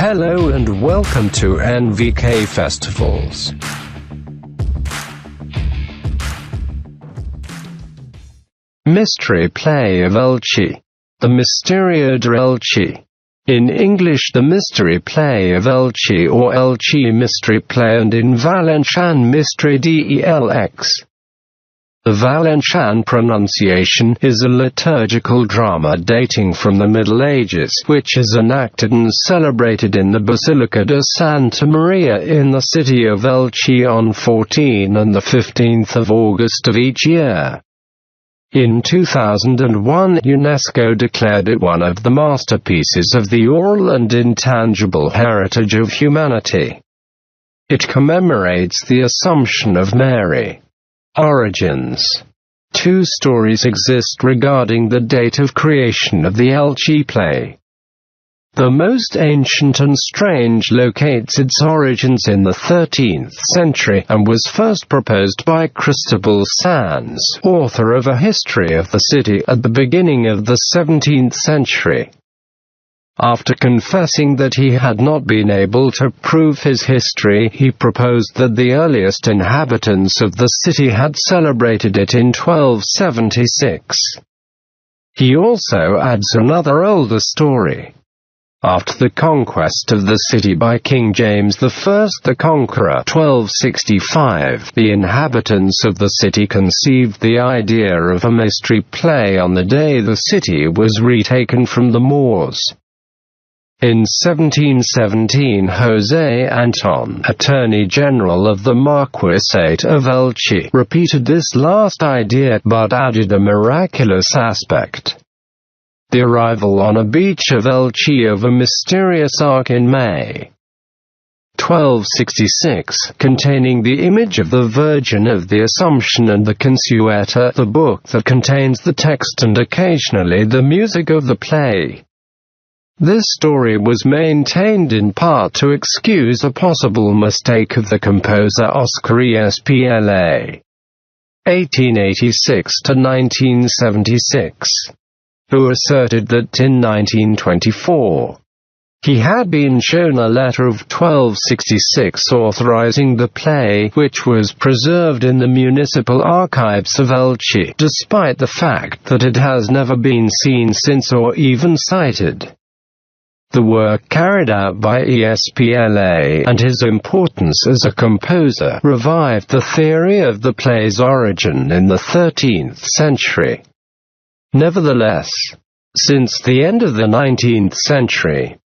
Hello and welcome to NVK Festivals. Mystery play of Elche. The Misterio de Elche. In English, the Mystery play of Elche or Elche Mystery play, and in Valencian Misteri de Elche. The Valencian pronunciation is a liturgical drama dating from the Middle Ages, which is enacted and celebrated in the Basilica de Santa María in the city of Elche on 14 and 15 August of each year. In 2001, UNESCO declared it one of the masterpieces of the oral and intangible heritage of humanity. It commemorates the Assumption of Mary. Origins. Two stories exist regarding the date of creation of the Elche play. The most ancient and strange locates its origins in the 13th century, and was first proposed by Cristobal Sanz, author of A History of the City, at the beginning of the 17th century. After confessing that he had not been able to prove his history, he proposed that the earliest inhabitants of the city had celebrated it in 1276. He also adds another older story. After the conquest of the city by King James I the Conqueror 1265, the inhabitants of the city conceived the idea of a mystery play on the day the city was retaken from the Moors. In 1717, José Anton, Attorney General of the Marquisate of Elche, repeated this last idea, but added a miraculous aspect. The arrival on a beach of Elche of a mysterious ark in May 1266, containing the image of the Virgin of the Assumption and the Consueta, the book that contains the text and occasionally the music of the play. This story was maintained in part to excuse a possible mistake of the composer Oscar Espla (1886–1976), who asserted that in 1924, he had been shown a letter of 1266 authorizing the play, which was preserved in the municipal archives of Elche, despite the fact that it has never been seen since or even cited. The work carried out by Espla and his importance as a composer revived the theory of the play's origin in the 13th century. Nevertheless, since the end of the 19th century,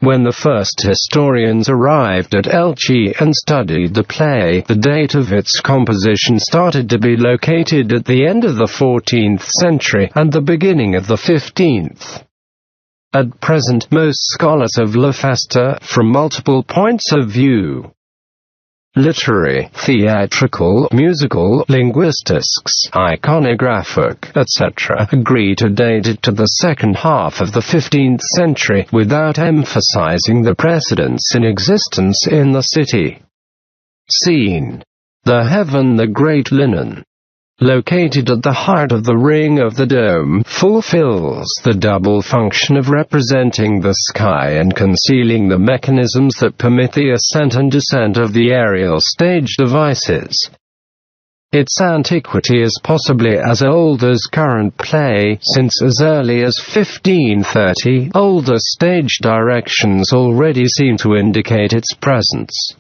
when the first historians arrived at Elche and studied the play, the date of its composition started to be located at the end of the 14th century and the beginning of the 15th. At present, most scholars of La Festa, from multiple points of view, literary, theatrical, musical, linguistics, iconographic, etc., agree to date it to the second half of the 15th century, without emphasizing the precedents in existence in the city. Scene: the heaven. The great linen, located at the heart of the ring of the dome, fulfills the double function of representing the sky and concealing the mechanisms that permit the ascent and descent of the aerial stage devices. Its antiquity is possibly as old as current play, since as early as 1530, older stage directions already seem to indicate its presence.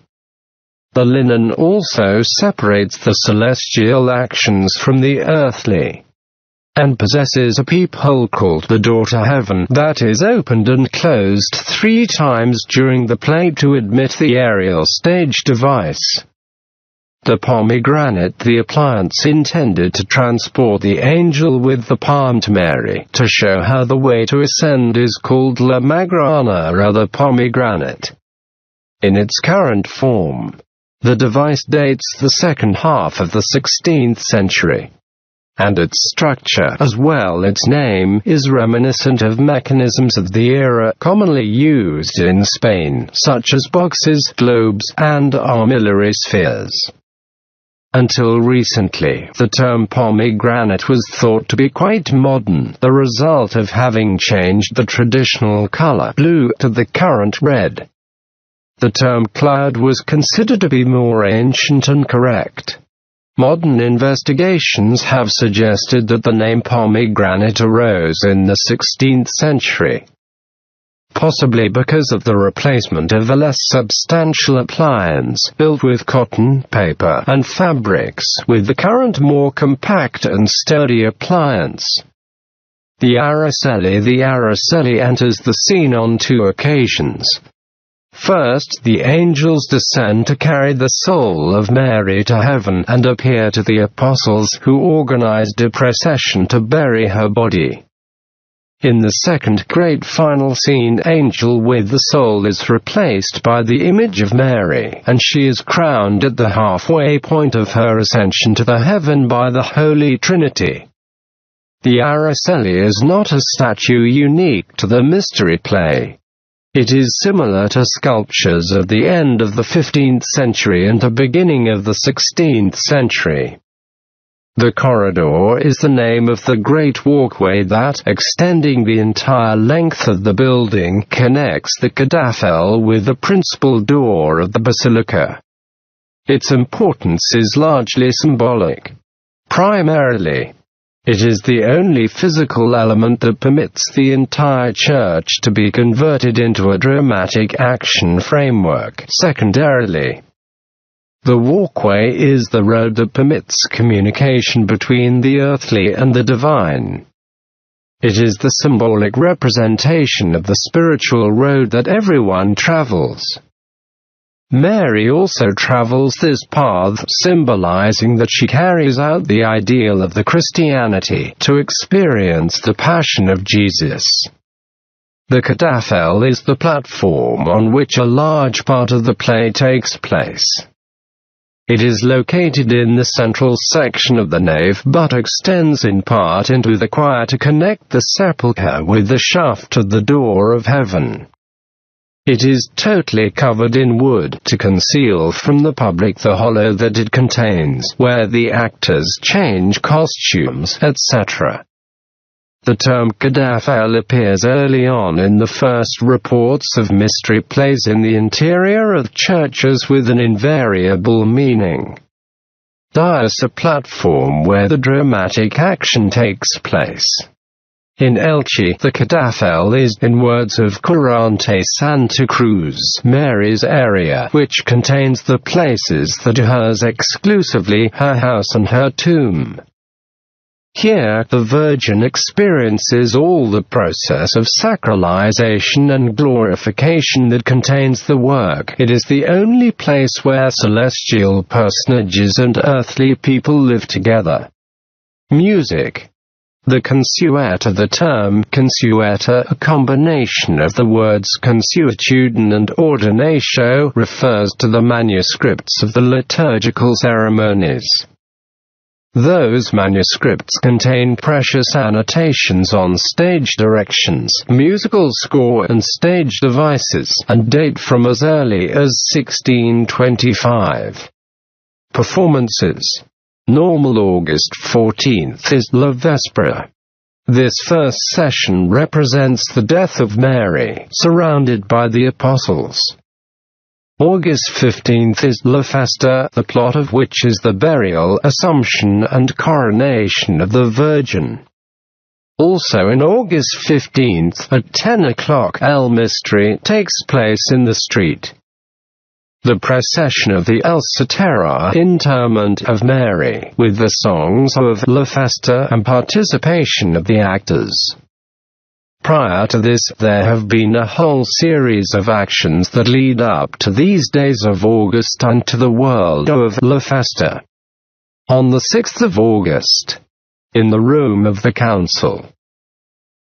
The linen also separates the celestial actions from the earthly, and possesses a peephole called the door to heaven that is opened and closed 3 times during the play to admit the aerial stage device. The pomegranate, the appliance intended to transport the angel with the palm to Mary, to show how the way to ascend is called la magrana or the pomegranate. In its current form, the device dates the second half of the 16th century, and its structure, as well its name, is reminiscent of mechanisms of the era commonly used in Spain, such as boxes, globes, and armillary spheres. Until recently, the term pomegranate was thought to be quite modern, the result of having changed the traditional color blue to the current red. The term cloud was considered to be more ancient and correct. Modern investigations have suggested that the name pomegranate arose in the 16th century, possibly because of the replacement of a less substantial appliance built with cotton, paper, and fabrics with the current more compact and sturdy appliance. The Araceli enters the scene on two occasions. First, the angels descend to carry the soul of Mary to heaven and appear to the apostles, who organized a procession to bury her body. In the second great final scene, angel with the soul is replaced by the image of Mary, and she is crowned at the halfway point of her ascension to the heaven by the Holy Trinity. The Araceli is not a statue unique to the mystery play. It is similar to sculptures of the end of the 15th century and the beginning of the 16th century. The corridor is the name of the great walkway that, extending the entire length of the building, connects the cadaffel with the principal door of the basilica. Its importance is largely symbolic. Primarily, it is the only physical element that permits the entire church to be converted into a dramatic action framework. Secondarily, the walkway is the road that permits communication between the earthly and the divine. It is the symbolic representation of the spiritual road that everyone travels. Mary also travels this path, symbolizing that she carries out the ideal of the Christianity to experience the Passion of Jesus. The cadaffel is the platform on which a large part of the play takes place. It is located in the central section of the nave but extends in part into the choir to connect the sepulchre with the shaft of the door of heaven. It is totally covered in wood to conceal from the public the hollow that it contains, where the actors change costumes, etc. The term cadaffel appears early on in the first reports of mystery plays in the interior of churches with an invariable meaning. Dais, a platform where the dramatic action takes place. In Elche, the cadaffel is, in words of Curante Santa Cruz, Mary's area, which contains the places that are hers exclusively, her house and her tomb. Here, the Virgin experiences all the process of sacralization and glorification that contains the work. It is the only place where celestial personages and earthly people live together. Music. The consueta. The term consueta, a combination of the words consuetudine and ordinatio, refers to the manuscripts of the liturgical ceremonies. Those manuscripts contain precious annotations on stage directions, musical score and stage devices, and date from as early as 1625. Performances. Normal August 14th is La Vespera. This first session represents the death of Mary, surrounded by the apostles. August 15th is La Festa, the plot of which is the burial, assumption and coronation of the Virgin. Also in August 15th, at 10 o'clock, El Mystery takes place in the street. The procession of the El Cetera, interment of Mary, with the songs of La Festa and participation of the actors. Prior to this, there have been a whole series of actions that lead up to these days of August and to the world of La Festa. On the 6th of August, in the room of the council,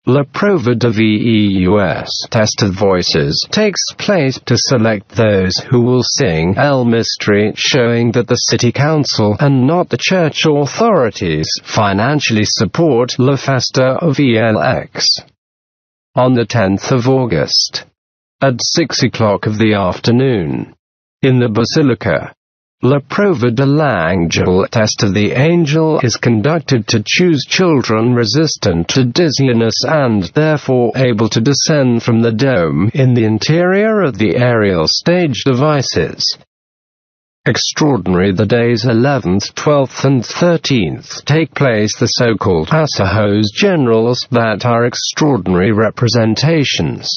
La Prova de Veus, test of voices, takes place to select those who will sing El Mystery, showing that the city council, and not the church authorities, financially support La Festa of ELX. On the 10th of August, at 6 o'clock of the afternoon, in the Basilica, La prova de l'Angel test of the angel is conducted to choose children resistant to dizziness and therefore able to descend from the dome in the interior of the aerial stage devices. Extraordinary. The days 11th, 12th and 13th take place the so-called pasajos generals that are extraordinary representations.